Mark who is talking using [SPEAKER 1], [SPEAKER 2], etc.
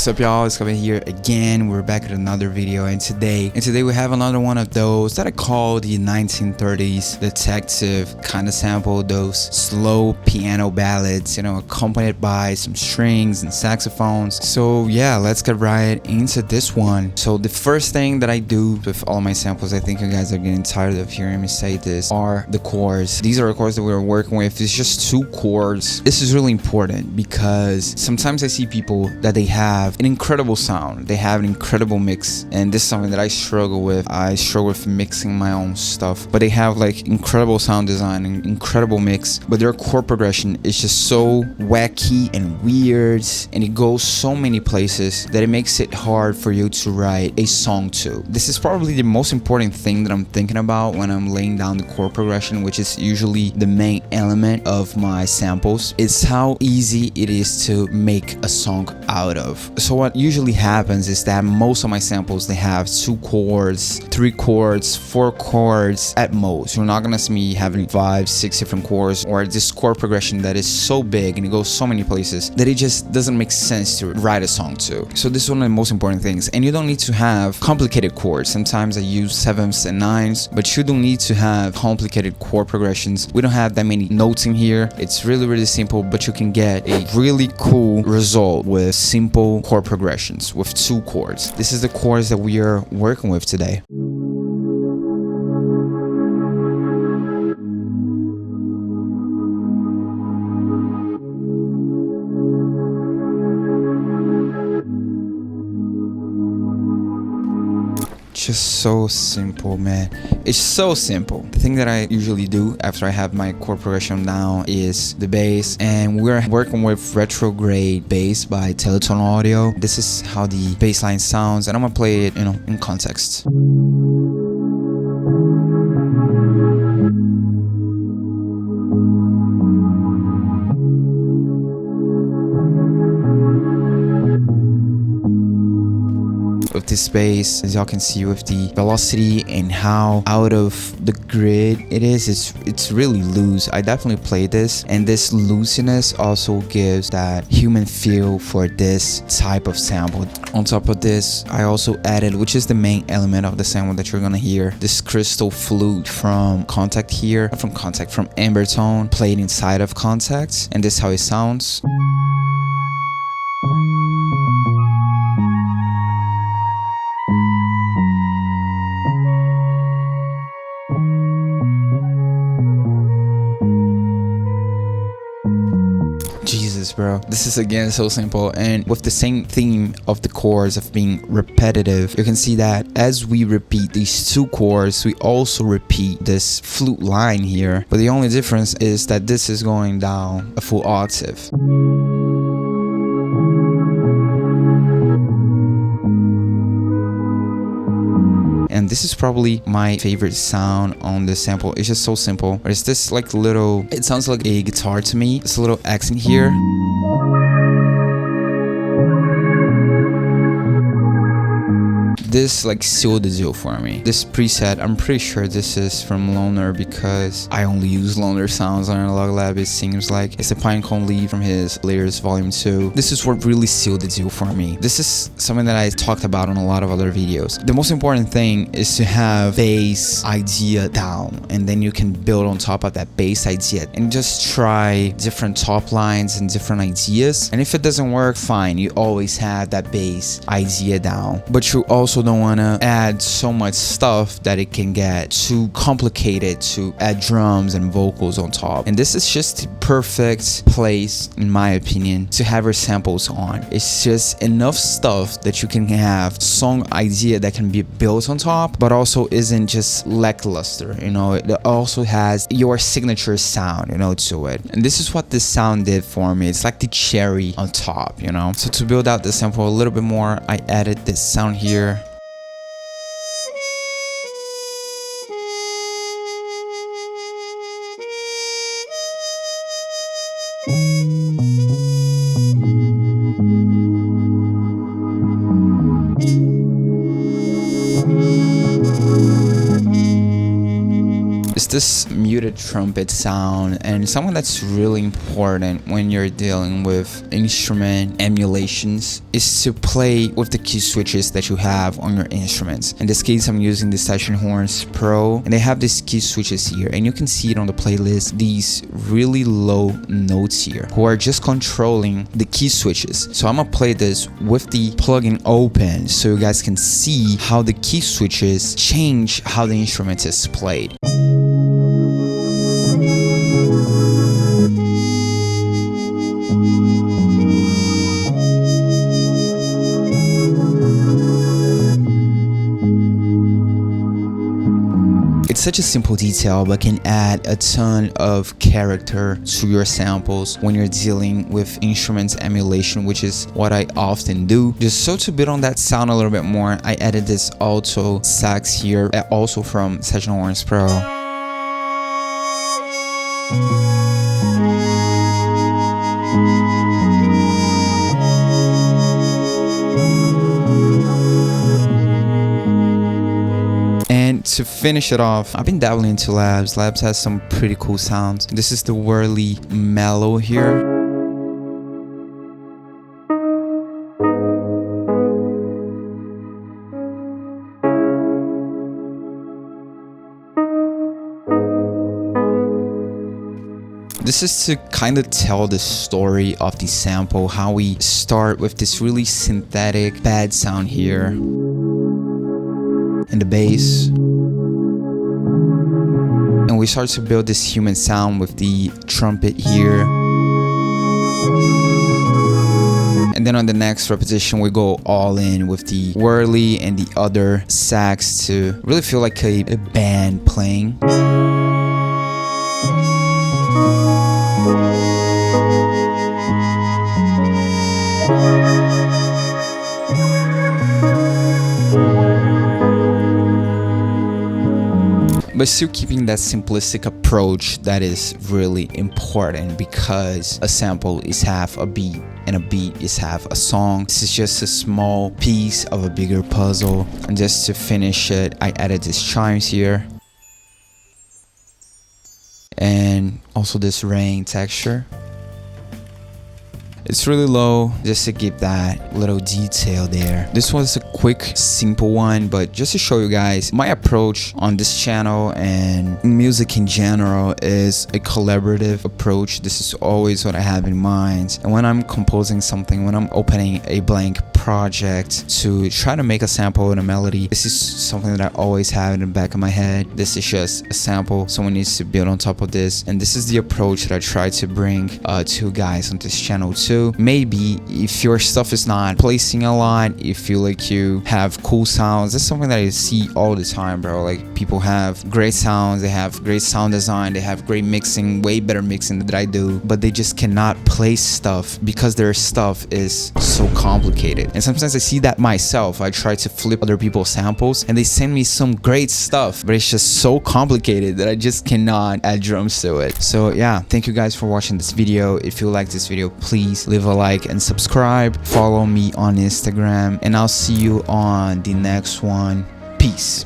[SPEAKER 1] What's up, y'all? It's Kevin here again. We're back with another video, and today we have another one of those that I call the 1930s detective kind of sample, those slow piano ballads, accompanied by some strings and saxophones. So yeah, let's get right into this one. So the first thing that I do with all my samples, I think you guys are getting tired of hearing me say this, are the chords. These are the chords that we're working with. It's just 2 chords. This is really important because sometimes I see people that they have an incredible sound, they have an incredible mix, and this is something that I struggle with. I struggle with mixing my own stuff, but they have like incredible sound design and incredible mix, but their chord progression is just so wacky and weird, and it goes so many places that it makes it hard for you to write a song to. This is probably the most important thing that I'm thinking about when I'm laying down the chord progression, which is usually the main element of my samples. It's how easy it is to make a song out of. So what usually happens is that most of my samples, they have 2 chords, 3 chords, 4 chords at most. You're not gonna see me having 5, 6 different chords, or this chord progression that is so big and it goes so many places that it just doesn't make sense to write a song to. So this is one of the most important things, and you don't need to have complicated chords. Sometimes I use 7ths and 9s, but you don't need to have complicated chord progressions. We don't have that many notes in here. It's really simple, but you can get a really cool result with simple chord progressions with 2 chords. This is the chords that we are working with today. Just so simple, man. It's so simple. The thing that I usually do after I have my chord progression down is the bass, and we're working with Retrograde Bass by Teleton Audio. This is how the bass line sounds, and I'm gonna play it, in context. With this bass, as y'all can see, with the velocity and how out of the grid it is, it's really loose. I definitely play this, and this looseness also gives that human feel for this type of sample. On top of this, I also added, which is the main element of the sample that you're gonna hear, this crystal flute from Contact here, from Ambertone, played inside of Contact, and this is how it sounds. Jesus, bro, this is again so simple, and with the same theme of the chords of being repetitive. You can see that as we repeat these 2 chords, we also repeat this flute line here, but the only difference is that this is going down a full octave. And this is probably my favorite sound on this sample. It's just so simple, but it's this like little, it sounds like a guitar to me. It's a little accent here. This like sealed the deal for me. This preset, I'm pretty sure this is from Loner, because I only use Loner sounds on Analog Lab. It seems like it's a Pinecone lead from his Layers Volume 2. This is what really sealed the deal for me. This is something that I talked about on a lot of other videos. The most important thing is to have bass idea down, and then you can build on top of that bass idea and just try different top lines and different ideas. And if it doesn't work, fine, you always have that bass idea down, but you also don't want to add so much stuff that it can get too complicated to add drums and vocals on top. And this is just the perfect place, in my opinion, to have your samples on. It's just enough stuff that you can have song idea that can be built on top, but also isn't just lackluster. It also has your signature sound, to it. And this is what this sound did for me. It's like the cherry on top, So to build out the sample a little bit more, I added this sound here. this muted trumpet sound, and something that's really important when you're dealing with instrument emulations is to play with the key switches that you have on your instruments. In this case, I'm using the Session Horns Pro, and they have these key switches here, and you can see it on the playlist, these really low notes here who are just controlling the key switches. So I'm gonna play this with the plugin open so you guys can see how the key switches change how the instrument is played. It's such a simple detail, but can add a ton of character to your samples when you're dealing with instruments emulation, which is what I often do. Just so to build on that sound a little bit more, I added this alto sax here, also from Session Horns Pro. To finish it off, I've been dabbling into Labs. Labs has some pretty cool sounds. This is the Whirly Mellow here. This is to kind of tell the story of the sample, how we start with this really synthetic bad sound here in the bass, and we start to build this human sound with the trumpet here, and then on the next repetition we go all in with the whirly and the other sax to really feel like a band playing. But still keeping that simplistic approach that is really important, because a sample is half a beat and a beat is half a song. This is just a small piece of a bigger puzzle. And just to finish it, I added these chimes here and also this rain texture. It's really low, just to give that little detail there. This was a quick, simple one, but just to show you guys, my approach on this channel and music in general is a collaborative approach. This is always what I have in mind. And when I'm composing something, when I'm opening a blank project to try to make a sample and a melody, this is something that I always have in the back of my head. This is just a sample, someone needs to build on top of this, and this is the approach that I try to bring to guys on this channel too. Maybe if your stuff is not placing a lot, you feel like you have cool sounds. That's something that I see all the time, bro. Like, people have great sounds, they have great sound design, they have great mixing, way better mixing than I do, but they just cannot place stuff because their stuff is so complicated. And sometimes I see that myself. I try to flip other people's samples and they send me some great stuff, but it's just so complicated that I just cannot add drums to it. So yeah, thank you guys for watching this video. If you like this video, please leave a like and subscribe. Follow me on Instagram, and I'll see you on the next one. Peace.